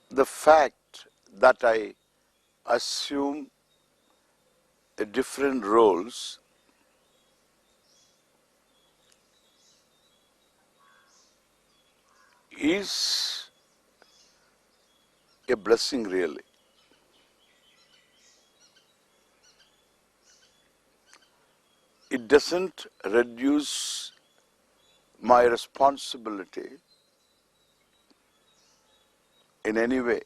The fact that I assume different roles is a blessing, really. It doesn't reduce my responsibility in any way.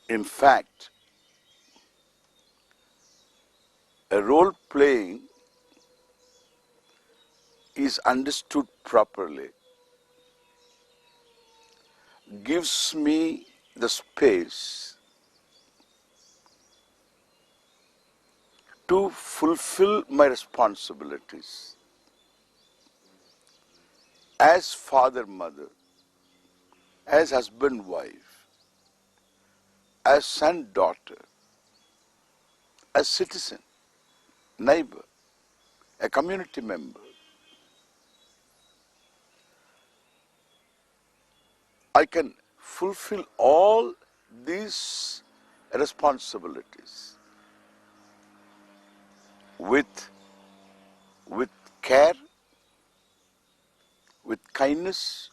In fact, a role playing is understood properly, gives me the space to fulfill my responsibilities as father, mother, as husband, wife, as son, daughter, as citizen, neighbor, a community member. I can fulfill all these responsibilities with care, with kindness,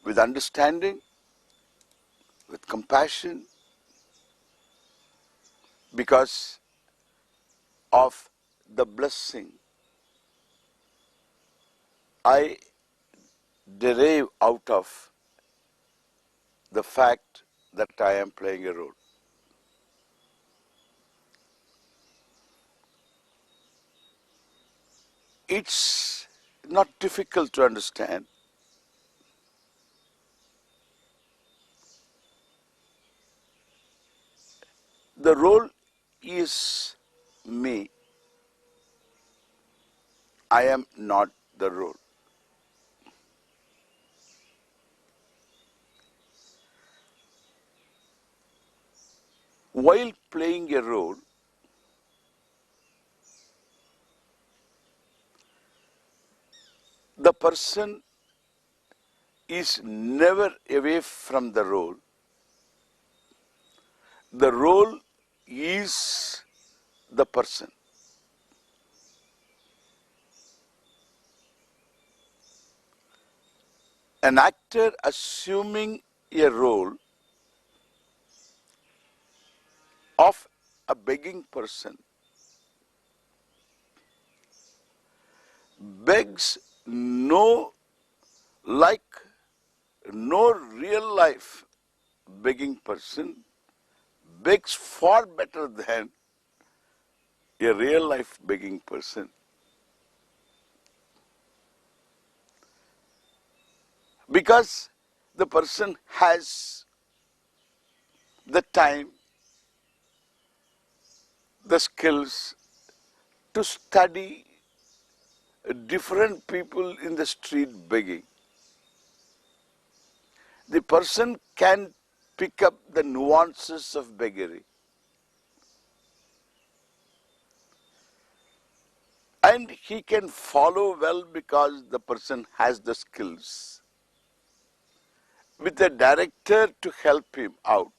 with understanding, with compassion, because of the blessing I derive out of the fact that I am playing a role. It's not difficult to understand. The role is me. I am not the role. While playing a role, the person is never away from the role. The role is the person. An actor assuming a role of a begging person begs like no real life begging person begs far better than a real life begging person. Because the person has the time, the skills to study different people in the street begging. The person can pick up the nuances of beggary. And he can follow well because the person has the skills. With a director to help him out.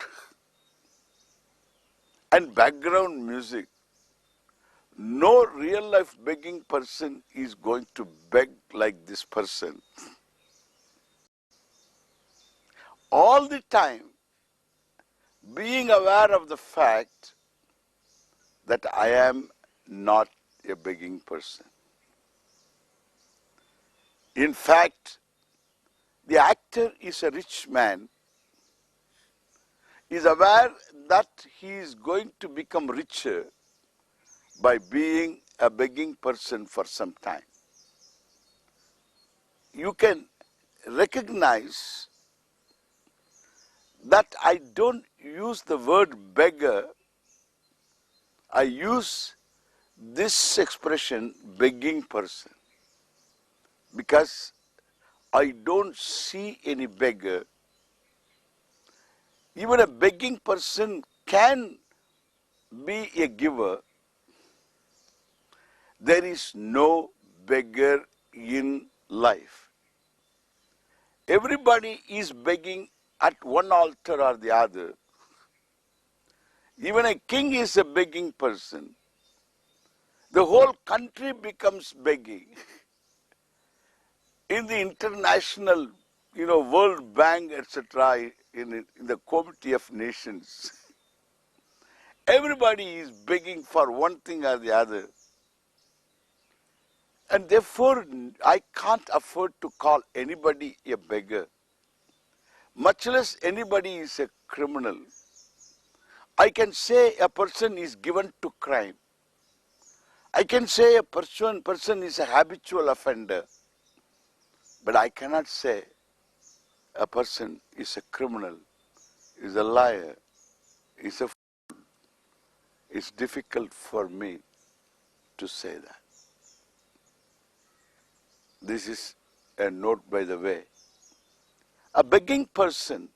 And background music. No real life begging person is going to beg like this person. All the time, being aware of the fact that I am not a begging person. In fact, the actor is a rich man, is aware that he is going to become richer by being a begging person for some time. You can recognize that I don't use the word beggar, I use this expression, begging person, because I don't see any beggar. Even a begging person can be a giver. There is no beggar in life. Everybody is begging at one altar or the other. Even a king is a begging person. The whole country becomes begging. In the international, World Bank, etc., in the Committee of Nations, everybody is begging for one thing or the other. And therefore, I can't afford to call anybody a beggar, much less anybody is a criminal. I can say a person is given to crime. I can say a person is a habitual offender. But I cannot say a person is a criminal, is a liar, is a fool. It's difficult for me to say that. This is a note by the way. A begging person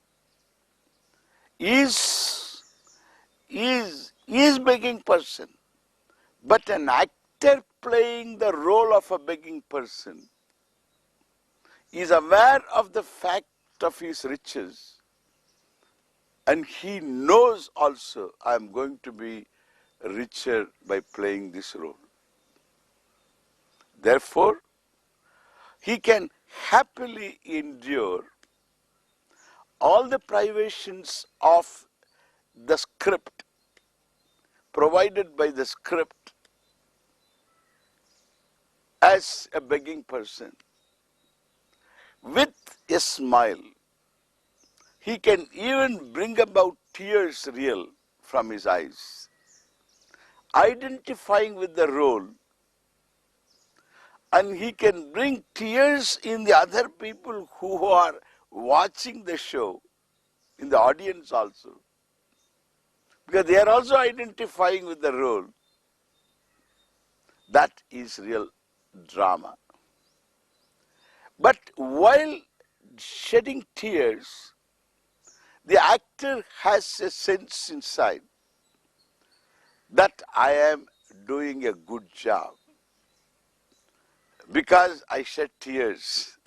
is begging person, but an actor playing the role of a begging person is aware of the fact of his riches, and he knows also I am going to be richer by playing this role. Therefore, he can happily endure all the privations of the script, provided by the script, as a begging person. With a smile, he can even bring about tears real from his eyes, identifying with the role, and he can bring tears in the other people who are watching the show, in the audience also, because they are also identifying with the role. That is real drama. But while shedding tears, the actor has a sense inside that I am doing a good job. Because I shed tears,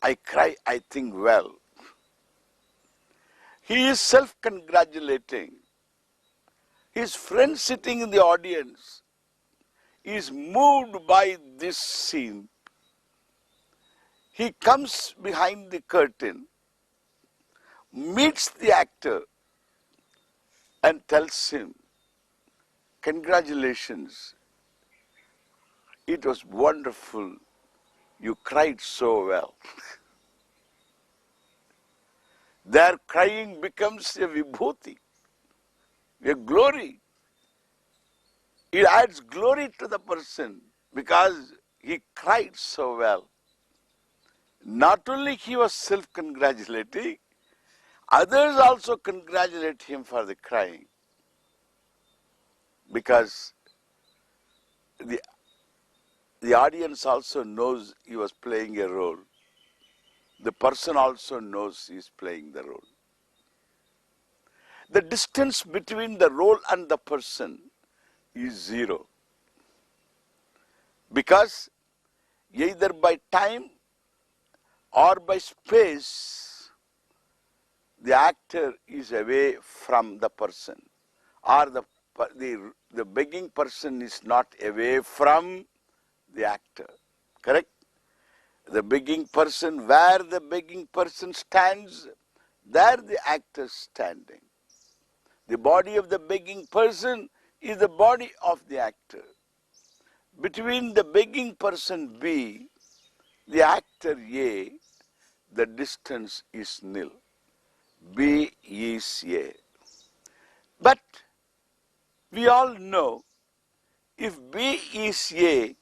I cry, I think well. He is self-congratulating. His friend sitting in the audience is moved by this scene. He comes behind the curtain, meets the actor, and tells him, "Congratulations, it was wonderful, you cried so well." Their crying becomes a vibhuti, a glory. It adds glory to the person because he cried so well. Not only he was self-congratulating, others also congratulate him for the crying, because the audience also knows he was playing a role. The person also knows he is playing the role. The distance between the role and the person is zero, because either by time or by space, the actor is away from the person, or the begging person is not away from the actor. Correct? The begging person, where the begging person stands, there the actor is standing. The body of the begging person is the body of the actor. Between the begging person B, the actor A, the distance is nil. B is A. But we all know if B is A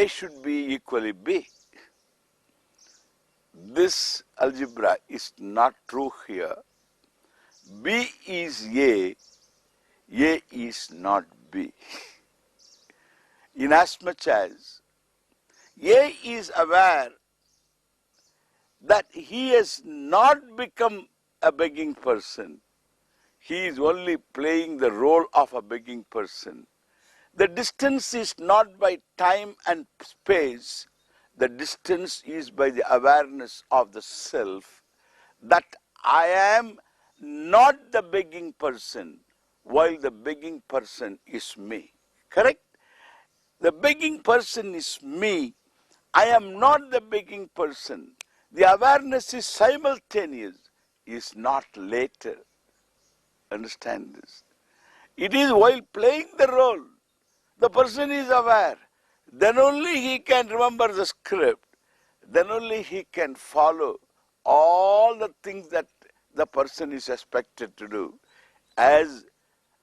should be equally B. This algebra is not true here. B is A is not B. inasmuch as A is aware that he has not become a begging person. He is only playing the role of a begging person. The distance is not by time and space. The distance is by the awareness of the self that I am not the begging person, while the begging person is me. Correct? The begging person is me. I am not the begging person. The awareness is simultaneous, is not later. Understand this? It is while playing the role, the person is aware. Then only he can remember the script. Then only he can follow all the things that the person is expected to do as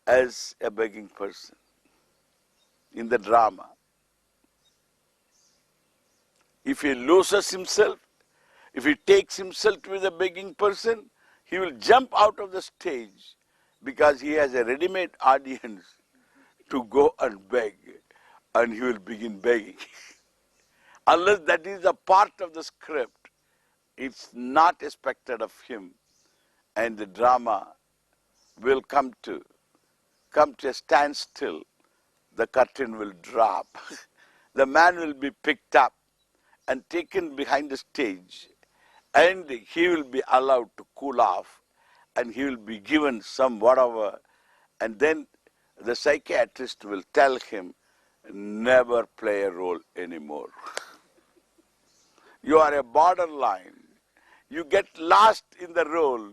a begging person in the drama. If he loses himself, if he takes himself to be the begging person, he will jump out of the stage because he has a ready-made audience to go and beg, and he will begin begging. Unless that is a part of the script, it's not expected of him, and the drama will come to a standstill. The curtain will drop. The man will be picked up and taken behind the stage, and he will be allowed to cool off, and he will be given some whatever, and then the psychiatrist will tell him, never play a role anymore. You are a borderline. You get lost in the role.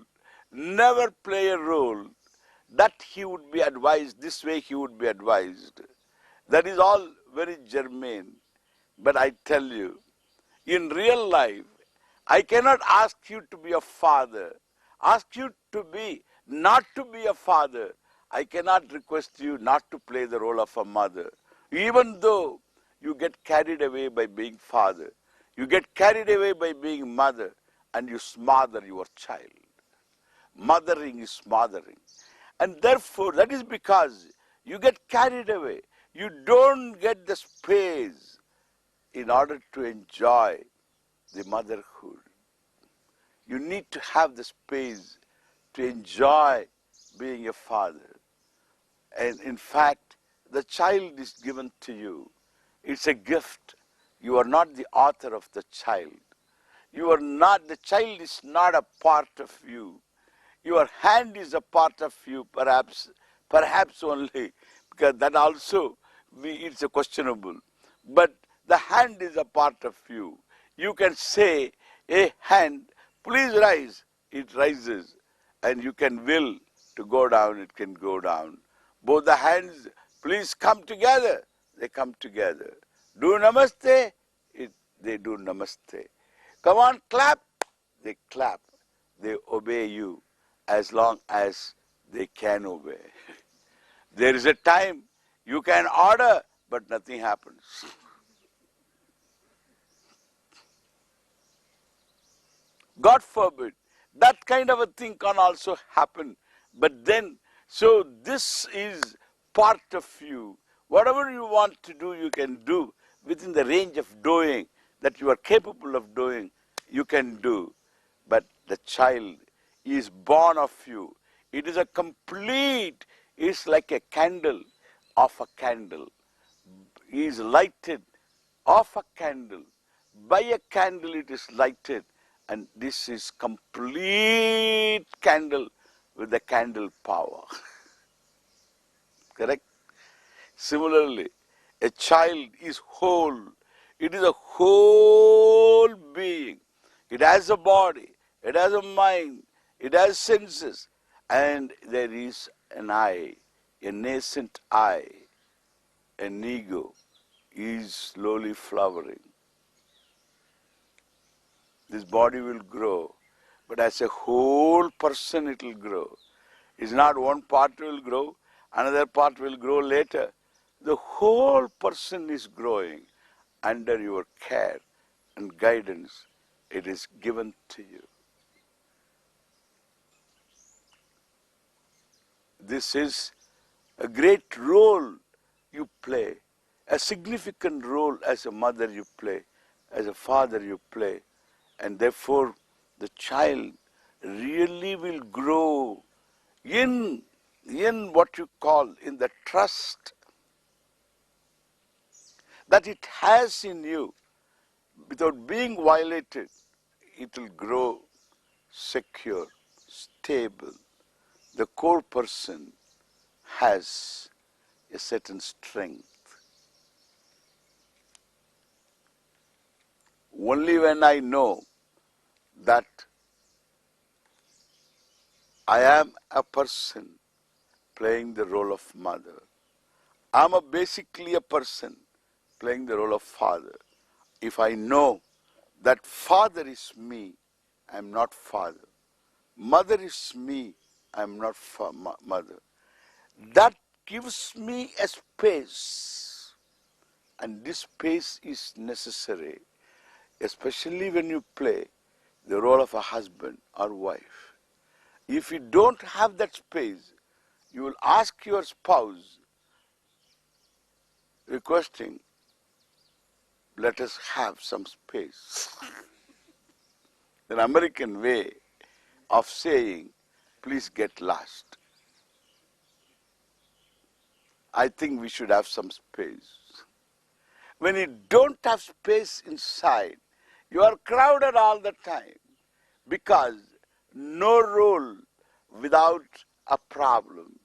Never play a role. That he would be advised, this way he would be advised. That is all very germane. But I tell you, in real life, I cannot ask you to be a father, ask you to be, not to be a father. I cannot request you not to play the role of a mother. Even though you get carried away by being father, you get carried away by being mother, and you smother your child. Mothering is smothering. And therefore, that is because you get carried away. You don't get the space in order to enjoy the motherhood. You need to have the space to enjoy being a father. And in fact, the child is given to you. It's a gift. You are not the author of the child. You are not, the child is not a part of you. Your hand is a part of you, perhaps only, because that also it's a questionable. But the hand is a part of you. You can say, a hand, please rise. It rises. And you can will to go down, it can go down. Both the hands, please come together. They come together. Do namaste, they do namaste. Come on, clap, they clap. They obey you as long as they can obey. There is a time you can order, but nothing happens. God forbid, that kind of a thing can also happen. But then, so this is part of you. Whatever you want to do, you can do within the range of doing that you are capable of doing, you can do. But the child is born of you. It is a complete, it's like a candle of a candle. He is lighted of a candle. By a candle it is lighted, and this is complete candle with the candle power. Correct? Similarly, a child is whole. It is a whole being. It has a body, it has a mind, it has senses, and there is an I, a nascent I, an ego is slowly flowering. This body will grow, but as a whole person it will grow. It's not one part will grow, another part will grow later. The whole person is growing under your care and guidance. It is given to you. This is a great role you play. a significant role as a mother you play, as a father you play, and therefore the child really will grow in what you call in the trust that it has in you. Without being violated, it will grow secure, stable. The core person has a certain strength. Only when I know that I am a person playing the role of mother, I'm basically a person playing the role of father. If I know that father is me, I'm not father. Mother is me, I'm not mother. That gives me a space, and this space is necessary, especially when you play the role of a husband or wife. If you don't have that space, you will ask your spouse, requesting, let us have some space. An American way of saying, please get lost. I think we should have some space. When you don't have space inside, you are crowded all the time, because no role without a problem.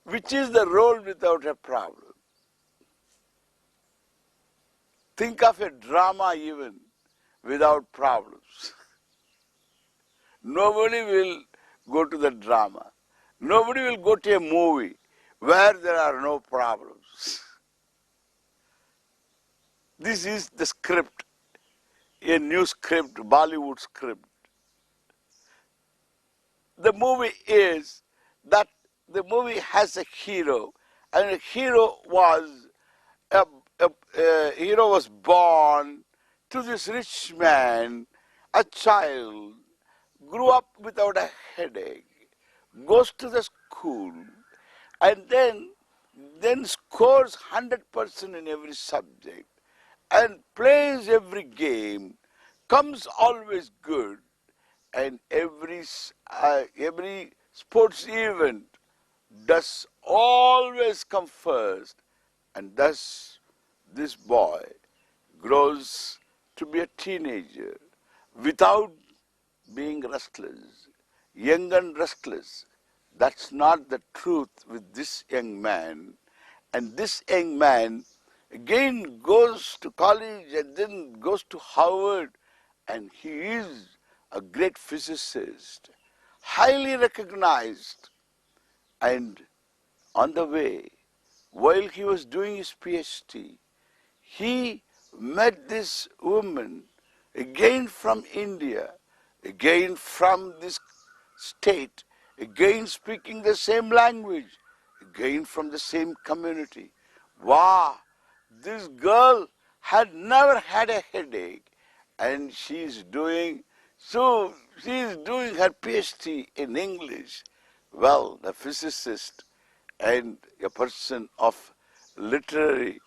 Which is the role without a problem? Think of a drama even without problems. Nobody will go to the drama. Nobody will go to a movie where there are no problems. This is the script, a new script, Bollywood script. The movie is that the movie has a hero, and a hero was a hero was born to this rich man, a child, grew up without a headache, goes to the school, and then scores 100% in every subject, and plays every game, comes always good, and every sports event does always come first, and thus this boy grows to be a teenager without being restless, young and restless. That's not the truth with this young man. And this young man again goes to college and then goes to Harvard, and he is a great physicist, highly recognized. And on the way, while he was doing his PhD, he met this woman, again from India, again from this state, again speaking the same language, again from the same community. Wow, this girl had never had a headache, and she's doing her PhD in English. Well, a physicist and a person of literary,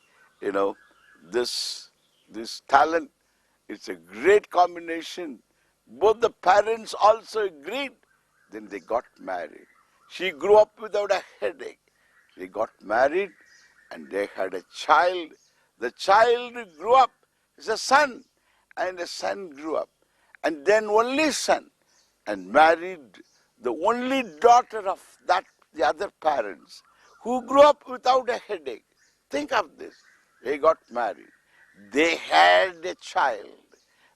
this talent, it's a great combination. Both the parents also agreed. Then they got married. She grew up without a headache. They got married and they had a child. The child grew up as a son, and the son grew up. And then only son, and married the only daughter of the other parents, who grew up without a headache. Think of this. They got married. They had a child.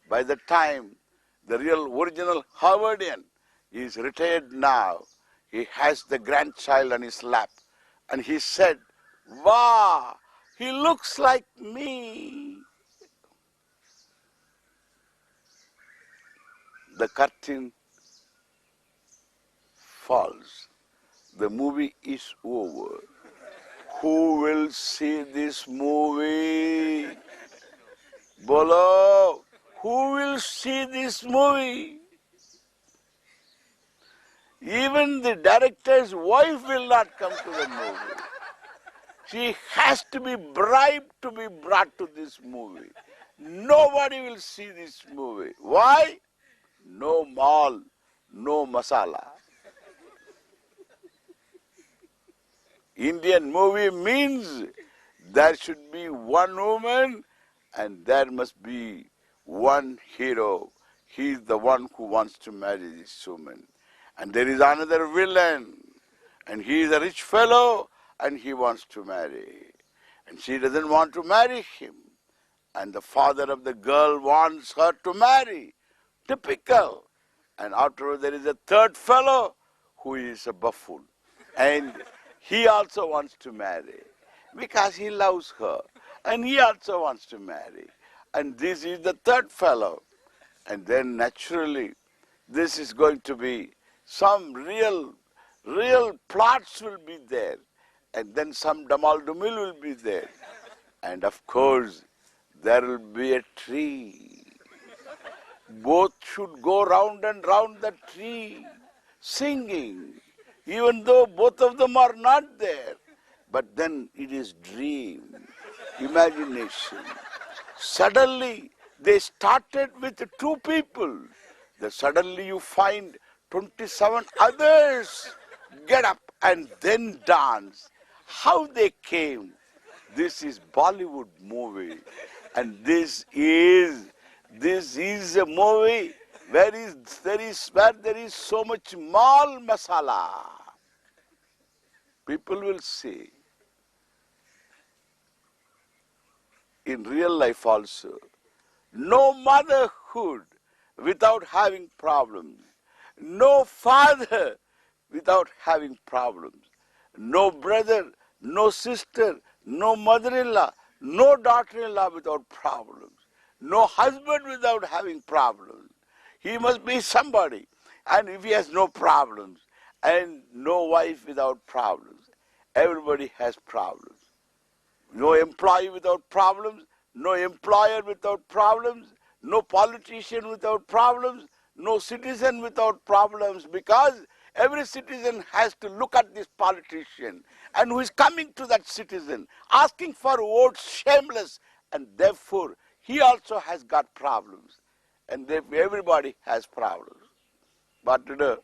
By the time the real original Harvardian is retired now, he has the grandchild on his lap. And he said, wow, he looks like me. The curtain falls. The movie is over. Who will see this movie? Bolo, who will see this movie? Even the director's wife will not come to the movie. She has to be bribed to be brought to this movie. Nobody will see this movie. Why? No mall, no masala. Indian movie means there should be one woman and there must be one hero. He is the one who wants to marry this woman. And there is another villain, and he is a rich fellow and he wants to marry. And she doesn't want to marry him. And the father of the girl wants her to marry. Typical. And afterwards there is a third fellow who is a buffoon. And he also wants to marry because he loves her. And he also wants to marry. And this is the third fellow. And then naturally this is going to be some real plots will be there. And then some damal-dumil will be there. And of course, there will be a tree. Both should go round and round the tree, singing, even though both of them are not there. But then it is dream, imagination. Suddenly, they started with 2 people. Then suddenly you find 27 others get up and then dance. How they came? This is Bollywood movie, and this is a movie where there is so much mal masala. People will see. In real life also, no motherhood without having problems, no father without having problems, no brother, no sister, no mother-in-law, no daughter-in-law without problems, no husband without having problems. He must be somebody. And if he has no problems, and no wife without problems, everybody has problems. No employee without problems, no employer without problems, no politician without problems, no citizen without problems, because every citizen has to look at this politician and who is coming to that citizen, asking for votes, shameless, and therefore he also has got problems. And therefore everybody has problems. But the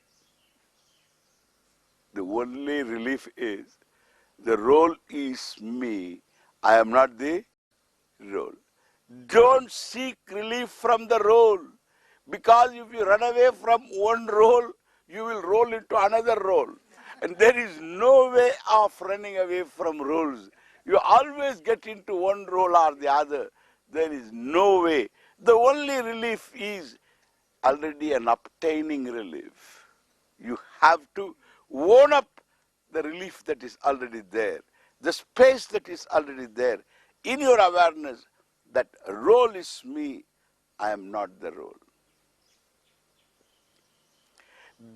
only relief is, the role is me, I am not the role. Don't seek relief from the role, because if you run away from one role, you will roll into another role. And there is no way of running away from roles. You always get into one role or the other. There is no way. The only relief is already an obtaining relief. You have to own up the relief that is already there, the space that is already there. In your awareness that role is me, I am not the role.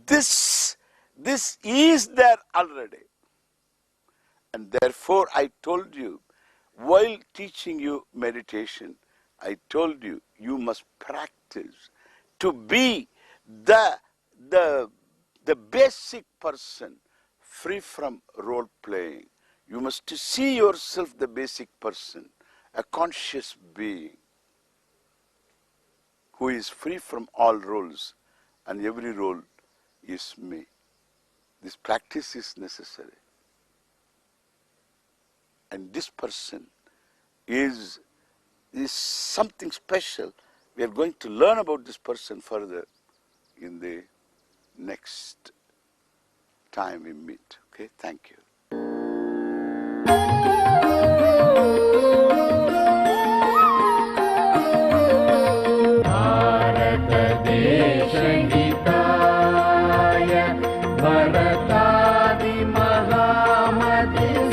This is there already. And therefore I told you, while teaching you meditation, I told you, you must practice to be the basic person, free from role playing. You must see yourself the basic person, a conscious being who is free from all roles, and every role is me. This practice is necessary. And this person is something special. We are going to learn about this person further in the next time we meet. Okay, thank you. भरतादि Mahamati